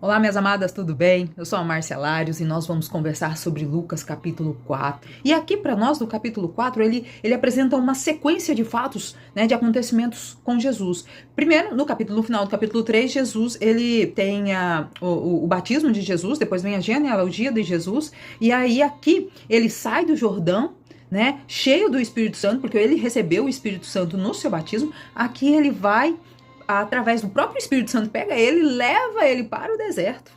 Olá, minhas amadas, tudo bem? Eu sou a Márcia Lários e nós vamos conversar sobre Lucas capítulo 4. E aqui para nós, no capítulo 4, ele apresenta uma sequência de fatos, né, de acontecimentos com Jesus. Primeiro, no final do capítulo 3, Jesus, ele tem o batismo de Jesus, depois vem a genealogia de Jesus, e aí aqui ele sai do Jordão, né, cheio do Espírito Santo, porque ele recebeu o Espírito Santo no seu batismo. Aqui ele vai através do próprio Espírito Santo, pega ele e leva ele para o deserto.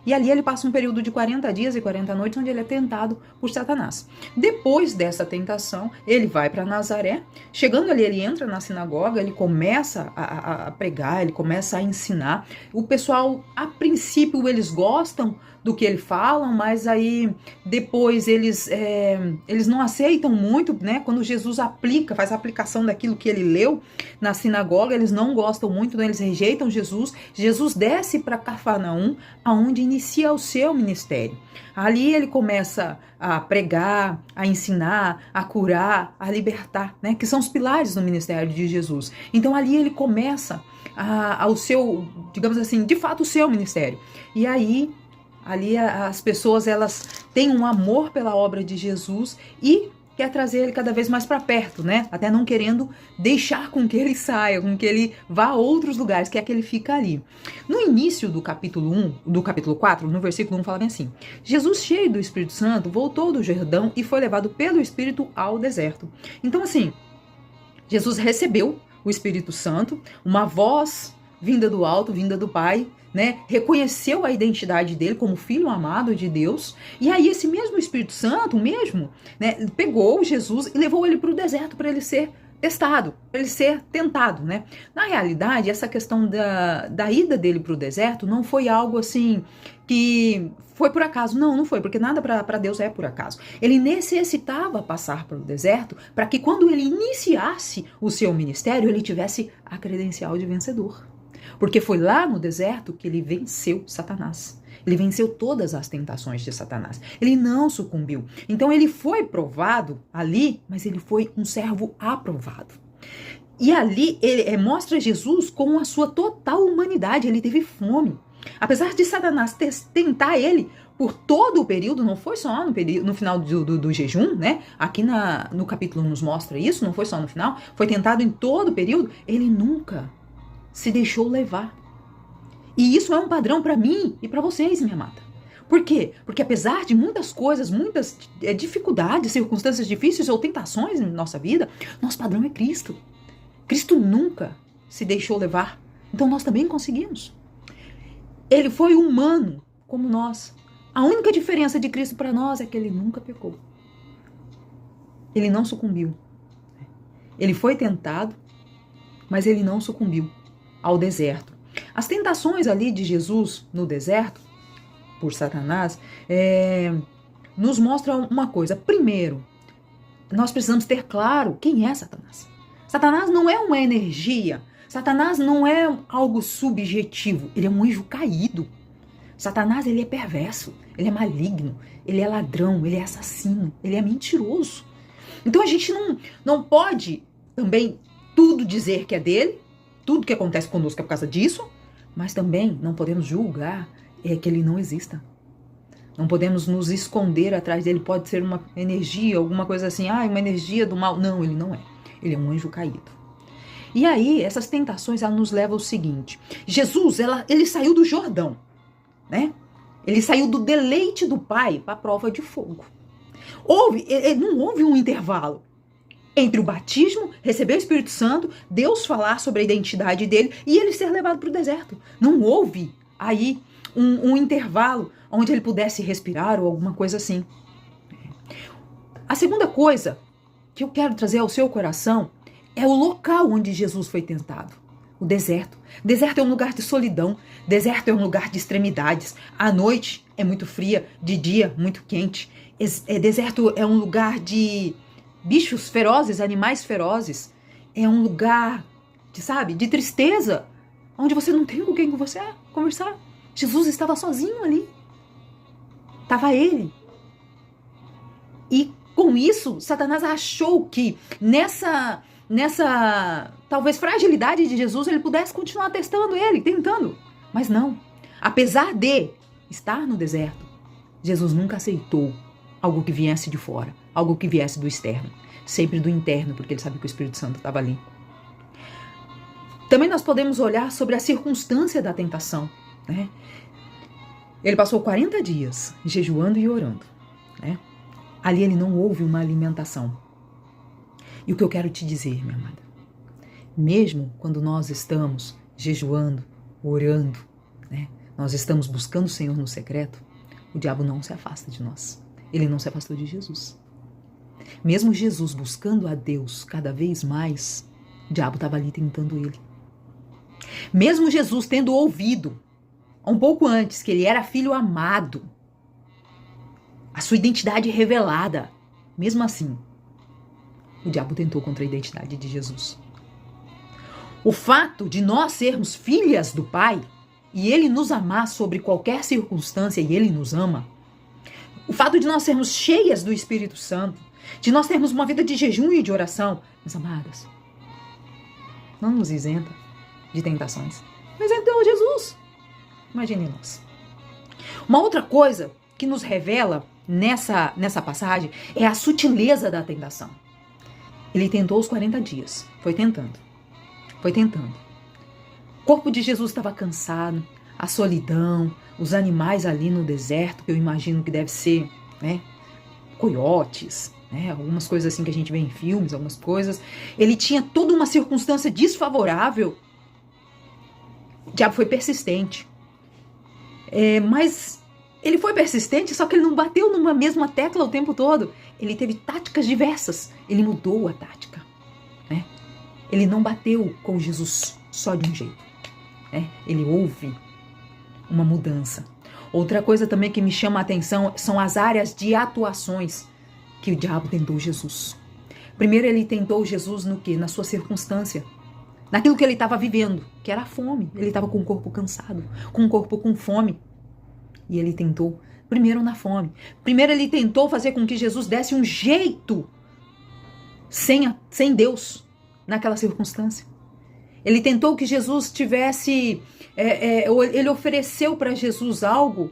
E ali ele passa um período de 40 dias e 40 noites, onde ele é tentado por Satanás. Depois dessa tentação, ele vai para Nazaré. Chegando ali, ele entra na sinagoga, ele começa a pregar, ele começa a ensinar. O pessoal, a princípio, eles gostam do que ele fala, mas aí depois eles não aceitam muito, né? Quando Jesus faz a aplicação daquilo que ele leu na sinagoga, eles não gostam muito, né? Eles rejeitam Jesus. Jesus desce para Cafarnaum, aonde inicia o seu ministério. Ali ele começa a pregar, a ensinar, a curar, a libertar, né? Que são os pilares do ministério de Jesus. Então ali ele começa ao seu, digamos assim, de fato o seu ministério. E aí ali as pessoas, elas têm um amor pela obra de Jesus e quer trazer ele cada vez mais para perto, né? Até não querendo deixar com que ele saia, com que ele vá a outros lugares, quer que ele fique ali. No início do capítulo 4, no versículo 1, fala bem assim: Jesus, cheio do Espírito Santo, voltou do Jordão e foi levado pelo Espírito ao deserto. Então, assim, Jesus recebeu o Espírito Santo, uma voz vinda do alto, vinda do Pai, né? Reconheceu a identidade dele como filho amado de Deus, e aí esse mesmo Espírito Santo, né, pegou Jesus e levou ele para o deserto para ele ser testado, para ele ser tentado, né? Na realidade, essa questão da ida dele para o deserto não foi algo assim que foi por acaso. Não foi, porque nada para Deus é por acaso. Ele necessitava passar pelo deserto para que quando ele iniciasse o seu ministério, ele tivesse a credencial de vencedor. Porque foi lá no deserto que ele venceu Satanás. Ele venceu todas as tentações de Satanás. Ele não sucumbiu. Então ele foi provado ali, mas ele foi um servo aprovado. E ali ele mostra Jesus com a sua total humanidade. Ele teve fome. Apesar de Satanás tentar ele por todo o período, não foi só no final do jejum, né? Aqui no capítulo nos mostra isso, não foi só no final. Foi tentado em todo o período. Ele nunca se deixou levar. E isso é um padrão para mim e para vocês, minha amada. Por quê? Porque apesar de muitas coisas, muitas dificuldades, circunstâncias difíceis ou tentações em nossa vida, nosso padrão é Cristo. Cristo nunca se deixou levar. Então nós também conseguimos. Ele foi humano como nós. A única diferença de Cristo para nós é que ele nunca pecou. Ele não sucumbiu. Ele foi tentado, mas ele não sucumbiu ao deserto. As tentações ali de Jesus no deserto, por Satanás, nos mostram uma coisa. Primeiro, nós precisamos ter claro quem é Satanás. Satanás não é uma energia. Satanás não é algo subjetivo. Ele é um anjo caído. Satanás, ele é perverso, ele é maligno, ele é ladrão, ele é assassino, ele é mentiroso. Então a gente não pode também tudo dizer que é dele, tudo que acontece conosco é por causa disso, mas também não podemos julgar que ele não exista. Não podemos nos esconder atrás dele. Pode ser uma energia, alguma coisa assim, uma energia do mal. Não, ele não é. Ele é um anjo caído. E aí, essas tentações, elas nos levam ao seguinte. Jesus, ele saiu do Jordão, né? Ele saiu do deleite do Pai para a prova de fogo. Não houve um intervalo entre o batismo, receber o Espírito Santo, Deus falar sobre a identidade dele e ele ser levado para o deserto. Não houve aí um intervalo onde ele pudesse respirar ou alguma coisa assim. A segunda coisa que eu quero trazer ao seu coração é o local onde Jesus foi tentado. O deserto. Deserto é um lugar de solidão. Deserto é um lugar de extremidades. À noite é muito fria, de dia muito quente. Deserto é um lugar de bichos ferozes, animais ferozes. É um lugar de tristeza, onde você não tem com quem você conversar. Jesus estava sozinho ali. Estava ele. E com isso, Satanás achou que nessa talvez fragilidade de Jesus, ele pudesse continuar testando ele, tentando. Mas não. Apesar de estar no deserto, Jesus nunca aceitou algo que viesse de fora, algo que viesse do externo, sempre do interno, porque ele sabia que o Espírito Santo estava ali. Também nós podemos olhar sobre a circunstância da tentação, né? Ele passou 40 dias jejuando e orando, né? Ali ele não houve uma alimentação. E o que eu quero te dizer, minha amada, mesmo quando nós estamos jejuando, orando, né? Nós estamos buscando o Senhor no secreto, o diabo não se afasta de nós. Ele não se afastou de Jesus. Mesmo Jesus buscando a Deus cada vez mais, o diabo estava ali tentando ele. Mesmo Jesus tendo ouvido, um pouco antes, que ele era filho amado, a sua identidade revelada, mesmo assim, o diabo tentou contra a identidade de Jesus. O fato de nós sermos filhas do Pai, e Ele nos amar sobre qualquer circunstância, e Ele nos ama, o fato de nós sermos cheias do Espírito Santo, de nós termos uma vida de jejum e de oração, minhas amadas, não nos isenta de tentações. Mas então Jesus, imagine nós. Uma outra coisa que nos revela nessa passagem é a sutileza da tentação. Ele tentou os 40 dias, foi tentando. O corpo de Jesus estava cansado, a solidão, os animais ali no deserto, que eu imagino que deve ser, né, coiotes, né, algumas coisas assim que a gente vê em filmes, algumas coisas. Ele tinha toda uma circunstância desfavorável. O diabo foi persistente. Mas ele foi persistente, só que ele não bateu numa mesma tecla o tempo todo. Ele teve táticas diversas. Ele mudou a tática, né? Ele não bateu com Jesus só de um jeito, né? Ele houve uma mudança. Outra coisa também que me chama a atenção são as áreas de atuações que o diabo tentou Jesus. Primeiro ele tentou Jesus no quê? Na sua circunstância. Naquilo que ele estava vivendo, que era a fome. Ele estava com o corpo cansado, com o corpo com fome. E ele tentou, primeiro na fome. Primeiro ele tentou fazer com que Jesus desse um jeito sem Deus naquela circunstância. Ele tentou que Jesus tivesse... ele ofereceu para Jesus algo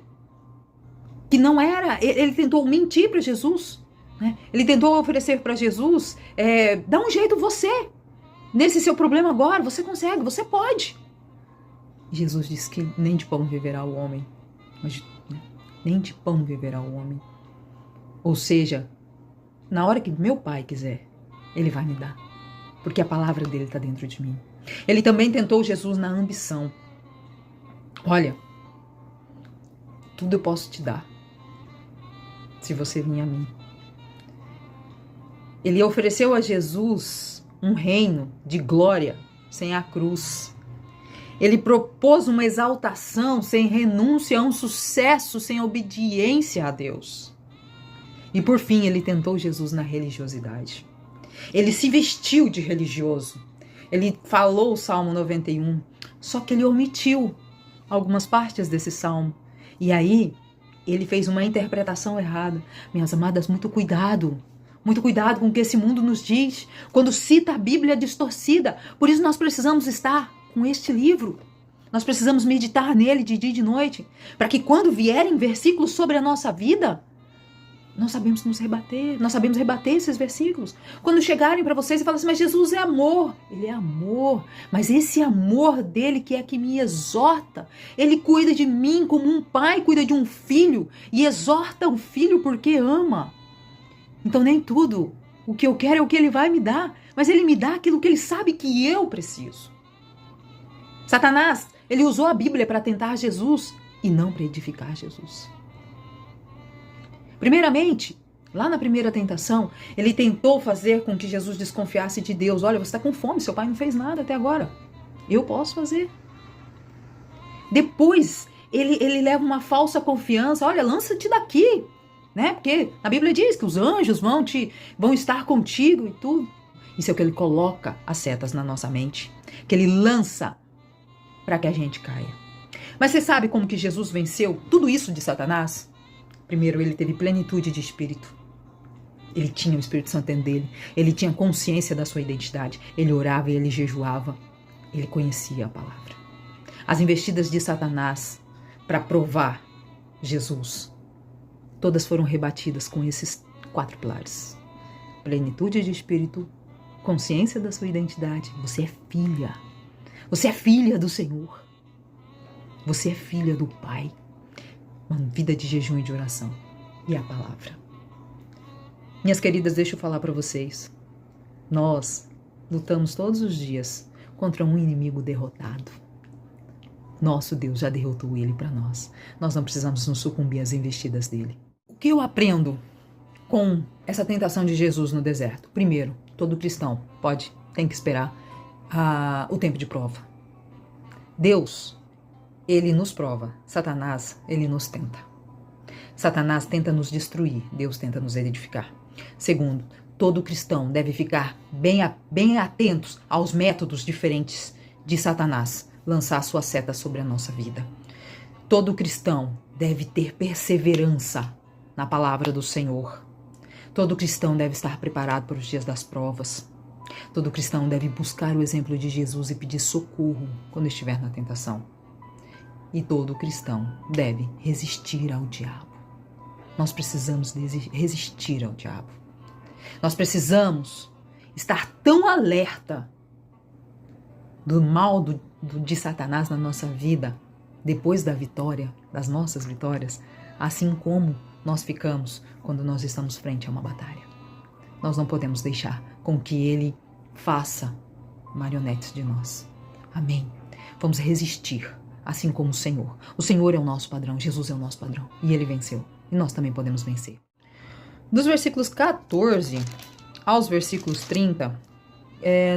que não era... Ele tentou mentir para Jesus, né? Ele tentou oferecer para Jesus... dá um jeito você... Nesse seu problema agora, você consegue, você pode. Jesus disse que nem de pão viverá o homem. Nem de pão viverá o homem. Ou seja, na hora que meu Pai quiser, Ele vai me dar. Porque a palavra dele está dentro de mim. Ele também tentou Jesus na ambição. Olha, tudo eu posso te dar, se você vir a mim. Ele ofereceu a Jesus um reino de glória sem a cruz. Ele propôs uma exaltação sem renúncia, um sucesso sem obediência a Deus. E por fim, ele tentou Jesus na religiosidade. Ele se vestiu de religioso. Ele falou o Salmo 91, só que ele omitiu algumas partes desse salmo. E aí, ele fez uma interpretação errada. Minhas amadas, muito cuidado. Muito cuidado com o que esse mundo nos diz quando cita a Bíblia distorcida. Por isso nós precisamos estar com este livro. Nós precisamos meditar nele de dia e de noite. Para que quando vierem versículos sobre a nossa vida, nós sabemos nos rebater. Nós sabemos rebater esses versículos. Quando chegarem para vocês e falarem assim, mas Jesus é amor. Ele é amor. Mas esse amor dele que é que me exorta. Ele cuida de mim como um pai cuida de um filho. E exorta o filho porque ama. Então nem tudo o que eu quero é o que ele vai me dar, mas ele me dá aquilo que ele sabe que eu preciso. Satanás, ele usou a Bíblia para tentar Jesus e não para edificar Jesus. Primeiramente, lá na primeira tentação, ele tentou fazer com que Jesus desconfiasse de Deus. Olha, você está com fome, seu pai não fez nada até agora. Eu posso fazer. Depois, ele leva uma falsa confiança. Olha, lança-te daqui. Né? Porque a Bíblia diz que os anjos vão estar contigo e tudo. Isso é o que ele coloca as setas na nossa mente, que ele lança para que a gente caia. Mas você sabe como que Jesus venceu tudo isso de Satanás? Primeiro, ele teve plenitude de espírito. Ele tinha o Espírito Santo dentro dele. Ele tinha consciência da sua identidade. Ele orava e ele jejuava. Ele conhecia a palavra. As investidas de Satanás para provar Jesus. Todas foram rebatidas com esses 4 pilares: plenitude de espírito, consciência da sua identidade. Você é filha. Você é filha do Senhor. Você é filha do Pai. Uma vida de jejum e de oração. E a palavra. Minhas queridas, deixa eu falar para vocês. Nós lutamos todos os dias contra um inimigo derrotado. Nosso Deus já derrotou ele para nós. Nós não precisamos nos sucumbir às investidas dele. O que eu aprendo com essa tentação de Jesus no deserto? Primeiro, todo cristão tem que esperar o tempo de prova. Deus, ele nos prova. Satanás, ele nos tenta. Satanás tenta nos destruir. Deus tenta nos edificar. Segundo, todo cristão deve ficar bem atentos aos métodos diferentes de Satanás lançar sua seta sobre a nossa vida. Todo cristão deve ter perseverança na palavra do Senhor. Todo cristão deve estar preparado para os dias das provas. Todo cristão deve buscar o exemplo de Jesus e pedir socorro quando estiver na tentação. E todo cristão deve resistir ao diabo. Nós precisamos resistir ao diabo. Nós precisamos estar tão alerta do mal de Satanás na nossa vida, depois da vitória, das nossas vitórias, assim como nós ficamos quando nós estamos frente a uma batalha. Nós não podemos deixar com que ele faça marionetes de nós. Amém? Vamos resistir, assim como o Senhor. O Senhor é o nosso padrão, Jesus é o nosso padrão. E ele venceu. E nós também podemos vencer. Dos versículos 14 aos versículos 30,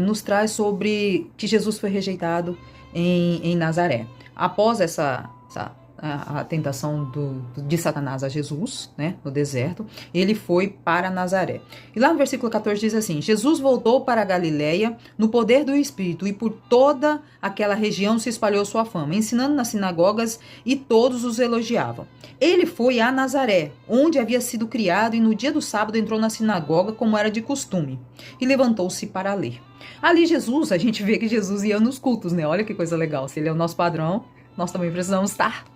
nos traz sobre que Jesus foi rejeitado em Nazaré. Após a tentação de Satanás a Jesus, né, no deserto, ele foi para Nazaré. E lá no versículo 14 diz assim: Jesus voltou para a Galileia no poder do Espírito, e por toda aquela região se espalhou sua fama, ensinando nas sinagogas, e todos os elogiavam. Ele foi a Nazaré, onde havia sido criado, e no dia do sábado entrou na sinagoga, como era de costume, e levantou-se para ler. Ali Jesus, a gente vê que Jesus ia nos cultos, né? Olha que coisa legal. Se ele é o nosso padrão, nós também precisamos estar,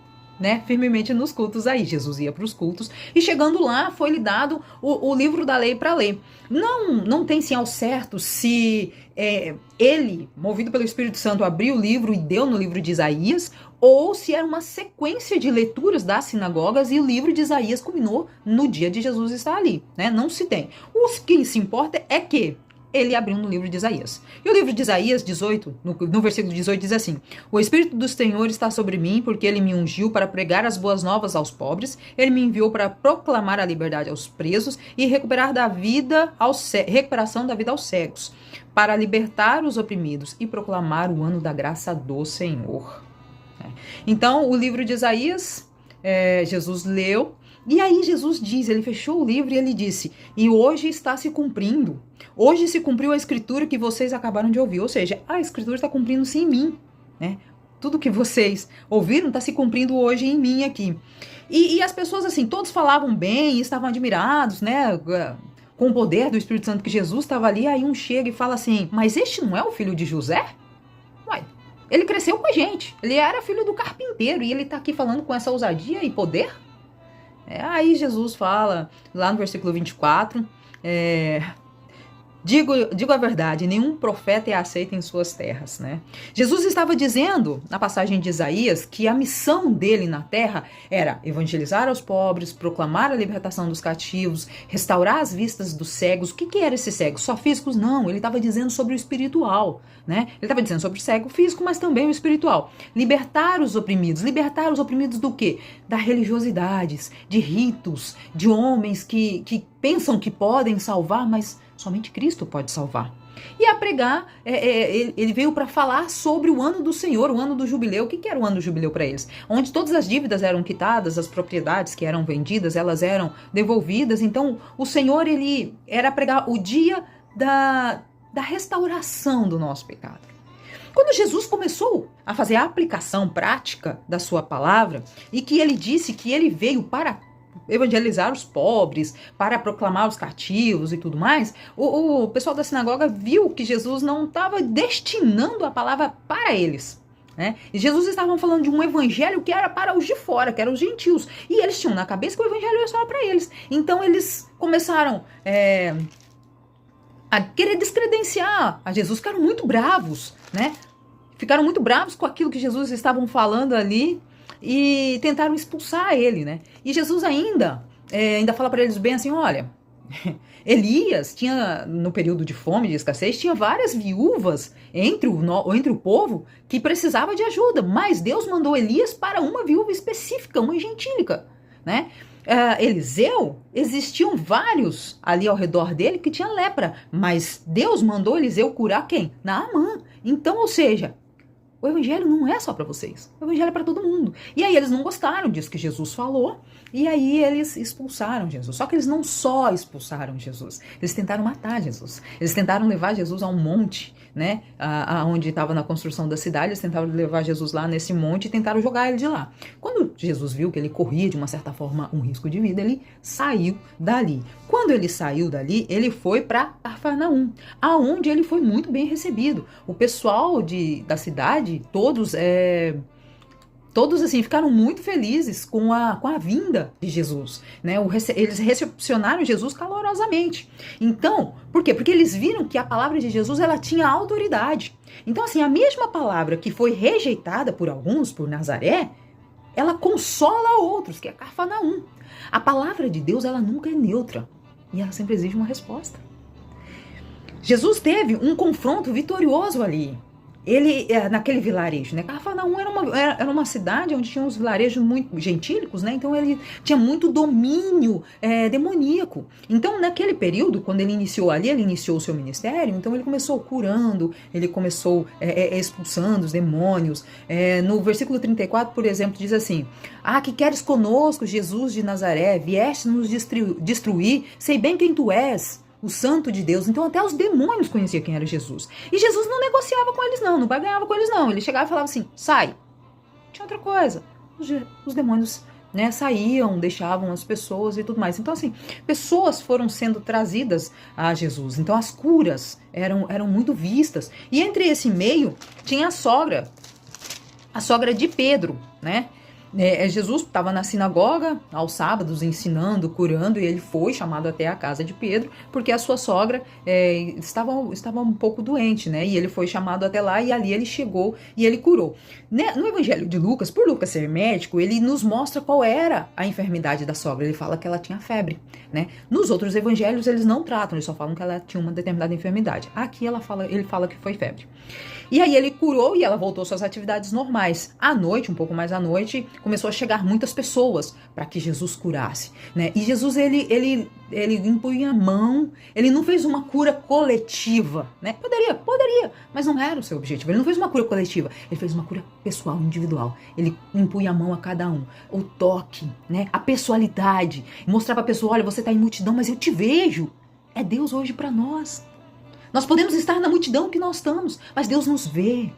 né, firmemente nos cultos aí. Jesus ia para os cultos e chegando lá foi-lhe dado o livro da lei para ler. Não tem sim ao certo se ele, movido pelo Espírito Santo, abriu o livro e deu no livro de Isaías, ou se era uma sequência de leituras das sinagogas e o livro de Isaías culminou no dia de Jesus estar ali, né? Não se tem. O que se importa é que ele abriu no livro de Isaías. E o livro de Isaías 18, no versículo 18, diz assim: O Espírito do Senhor está sobre mim, porque ele me ungiu para pregar as boas novas aos pobres, ele me enviou para proclamar a liberdade aos presos e recuperação da vida aos cegos, para libertar os oprimidos e proclamar o ano da graça do Senhor. Então, o livro de Isaías, Jesus leu. E aí Jesus diz, ele fechou o livro e ele disse: e hoje está se cumprindo. Hoje se cumpriu a escritura que vocês acabaram de ouvir. Ou seja, a escritura está cumprindo-se em mim, né? Tudo que vocês ouviram está se cumprindo hoje em mim aqui. E as pessoas, assim, todos falavam bem, estavam admirados, né? Com o poder do Espírito Santo que Jesus estava ali. Aí um chega e fala assim: mas este não é o filho de José? Uai, ele cresceu com a gente. Ele era filho do carpinteiro e ele está aqui falando com essa ousadia e poder? Aí Jesus fala, lá no versículo 24, digo a verdade, nenhum profeta é aceito em suas terras, né? Jesus estava dizendo, na passagem de Isaías, que a missão dele na terra era evangelizar aos pobres, proclamar a libertação dos cativos, restaurar as vistas dos cegos. O que era esses cegos? Só físicos? Não, ele estava dizendo sobre o espiritual, né? Ele estava dizendo sobre o cego físico, mas também o espiritual. Libertar os oprimidos do quê? Da religiosidades, de ritos, de homens que pensam que podem salvar, mas somente Cristo pode salvar. E a pregar, ele veio para falar sobre o ano do Senhor, o ano do jubileu. O que era o ano do jubileu para eles? Onde todas as dívidas eram quitadas, as propriedades que eram vendidas, elas eram devolvidas. Então, o Senhor, ele era pregar o dia da restauração do nosso pecado. Quando Jesus começou a fazer a aplicação prática da sua palavra, e que ele disse que ele veio para evangelizar os pobres, para proclamar os cativos e tudo mais, o pessoal da sinagoga viu que Jesus não estava destinando a palavra para eles. né? E Jesus estava falando de um evangelho que era para os de fora, que eram os gentios. E eles tinham na cabeça que o evangelho era só para eles. Então eles começaram a querer descredenciar a Jesus, ficaram muito bravos, né? Ficaram muito bravos com aquilo que Jesus estavam falando ali e tentaram expulsar ele, né? E Jesus ainda fala para eles bem assim, olha, Elias tinha, no período de fome, de escassez, tinha várias viúvas entre o povo que precisava de ajuda, mas Deus mandou Elias para uma viúva específica, uma gentílica, né? Eliseu, existiam vários ali ao redor dele que tinham lepra, mas Deus mandou Eliseu curar quem? Naamã. Então, ou seja, o evangelho não é só para vocês, o evangelho é para todo mundo. E aí eles não gostaram disso que Jesus falou, e aí eles expulsaram Jesus. Só que eles não só expulsaram Jesus, eles tentaram matar Jesus. Eles tentaram levar Jesus a um monte, né, onde estava na construção da cidade, eles tentaram levar Jesus lá nesse monte e tentaram jogar ele de lá. Quando Jesus viu que ele corria, de uma certa forma, um risco de vida, ele saiu dali. Quando ele saiu dali, ele foi para Cafarnaum, aonde ele foi muito bem recebido. O pessoal da cidade, todos assim, ficaram muito felizes com a vinda de Jesus, né? Eles recepcionaram Jesus calorosamente. Então, por quê? Porque eles viram que a palavra de Jesus, ela tinha autoridade. Então, assim, a mesma palavra que foi rejeitada por alguns, por Nazaré, ela consola outros, que é Cafarnaum. A palavra de Deus, ela nunca é neutra. E ela sempre exige uma resposta. Jesus teve um confronto vitorioso ali. Ele, naquele vilarejo, né? Cafarnaum era uma cidade onde tinha uns vilarejos muito gentílicos, né? Então ele tinha muito domínio demoníaco. Então, naquele período, quando ele iniciou ali, ele iniciou o seu ministério, então ele começou curando, ele começou expulsando os demônios. No versículo 34, por exemplo, diz assim: Ah, que queres conosco, Jesus de Nazaré? Vieste nos destruir, sei bem quem tu és, o santo de Deus. Então até os demônios conheciam quem era Jesus. E Jesus não negociava com eles não barganhava com eles não. Ele chegava e falava assim, sai. Tinha outra coisa. Os demônios, né, saíam, deixavam as pessoas e tudo mais. Então assim, pessoas foram sendo trazidas a Jesus. Então as curas eram muito vistas. E entre esse meio tinha a sogra de Pedro, né? Jesus estava na sinagoga aos sábados ensinando, curando, e ele foi chamado até a casa de Pedro porque a sua sogra estava um pouco doente, né? E ele foi chamado até lá e ali ele chegou e ele curou. No Evangelho de Lucas, por Lucas ser médico, ele nos mostra qual era a enfermidade da sogra. Ele fala que ela tinha febre, né? Nos outros evangelhos eles não tratam, eles só falam que ela tinha uma determinada enfermidade. Aqui ele fala que foi febre. E aí ele curou e ela voltou às suas atividades normais. À noite, um pouco mais à noite, começou a chegar muitas pessoas para que Jesus curasse, né? E Jesus, ele impunha a mão, ele não fez uma cura coletiva, né? Poderia, mas não era o seu objetivo. Ele não fez uma cura coletiva, ele fez uma cura pessoal, individual. Ele impunha a mão a cada um, o toque, né? A pessoalidade, mostrar para a pessoa, olha, você está em multidão, mas eu te vejo. É Deus hoje para nós. Nós podemos estar na multidão que nós estamos, mas Deus nos vê.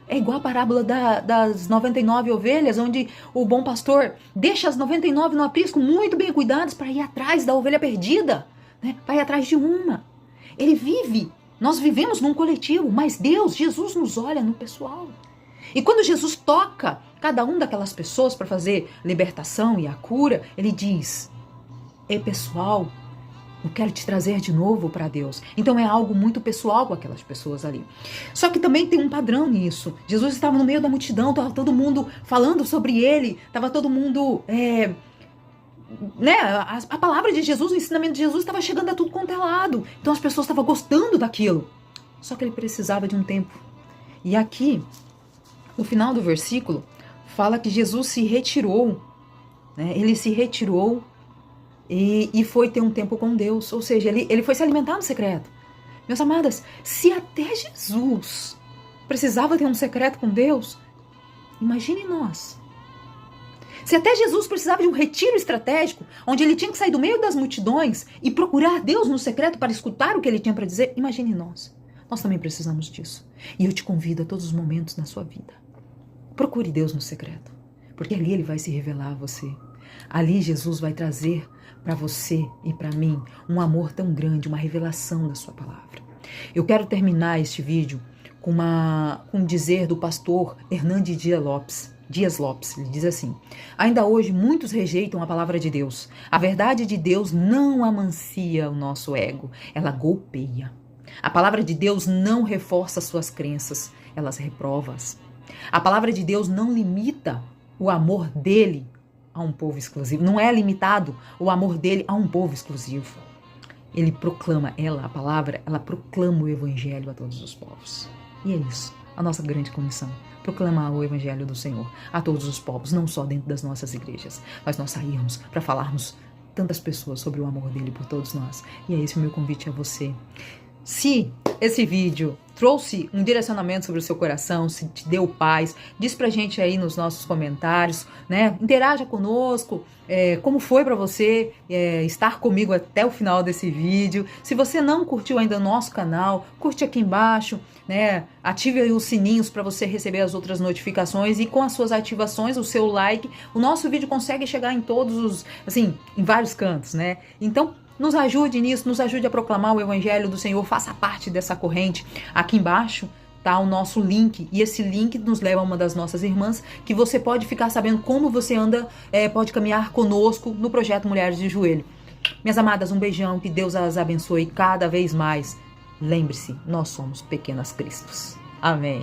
É igual a parábola das 99 ovelhas, onde o bom pastor deixa as 99 no aprisco muito bem cuidadas para ir atrás da ovelha perdida, né? Para ir atrás de uma. Ele vive, nós vivemos num coletivo, mas Deus, Jesus nos olha no pessoal. E quando Jesus toca cada um daquelas pessoas para fazer libertação e a cura, ele diz, pessoal, eu quero te trazer de novo para Deus. Então é algo muito pessoal com aquelas pessoas ali. Só que também tem um padrão nisso. Jesus estava no meio da multidão, estava todo mundo falando sobre ele, estava todo mundo... né? A palavra de Jesus, o ensinamento de Jesus estava chegando a tudo quanto é lado. Então as pessoas estavam gostando daquilo. Só que ele precisava de um tempo. E aqui, no final do versículo, fala que Jesus se retirou. Né? Ele se retirou e foi ter um tempo com Deus. Ou seja, ele foi se alimentar no secreto. Meus amadas, se até Jesus precisava ter um secreto com Deus, imagine nós. Se até Jesus precisava de um retiro estratégico, onde ele tinha que sair do meio das multidões e procurar Deus no secreto para escutar o que ele tinha para dizer, imagine nós. Nós também precisamos disso. E eu te convido a todos os momentos na sua vida. Procure Deus no secreto, porque ali ele vai se revelar a você. Ali Jesus vai trazer para você e para mim um amor tão grande, uma revelação da sua palavra. Eu quero terminar este vídeo com um dizer do pastor Hernandes Dias Lopes, ele diz assim: ainda hoje muitos rejeitam a palavra de Deus. A verdade de Deus não amancia o nosso ego, ela golpeia. A palavra de Deus não reforça suas crenças, elas reprova-as. A palavra de Deus não limita o amor dele a um povo exclusivo. Não é limitado o amor dele a um povo exclusivo. Ele proclama, a palavra, ela proclama o evangelho a todos os povos. E é isso, a nossa grande comissão. Proclamar o evangelho do Senhor a todos os povos, não só dentro das nossas igrejas, mas nós sairmos para falarmos tantas pessoas sobre o amor dele por todos nós. E é esse o meu convite a você. Se esse vídeo trouxe um direcionamento sobre o seu coração, se te deu paz, diz pra gente aí nos nossos comentários, né? Interaja conosco, como foi pra você estar comigo até o final desse vídeo. Se você não curtiu ainda o nosso canal, curte aqui embaixo, né? Ative aí os sininhos para você receber as outras notificações, e com as suas ativações, o seu like, o nosso vídeo consegue chegar em todos os, assim, em vários cantos, né? Então, nos ajude nisso, nos ajude a proclamar o evangelho do Senhor, faça parte dessa corrente. Aqui embaixo tá o nosso link, e esse link nos leva a uma das nossas irmãs, que você pode ficar sabendo como você anda, pode caminhar conosco no projeto Mulheres de Joelho. Minhas amadas, um beijão, que Deus as abençoe cada vez mais. Lembre-se, nós somos pequenas Cristos. Amém.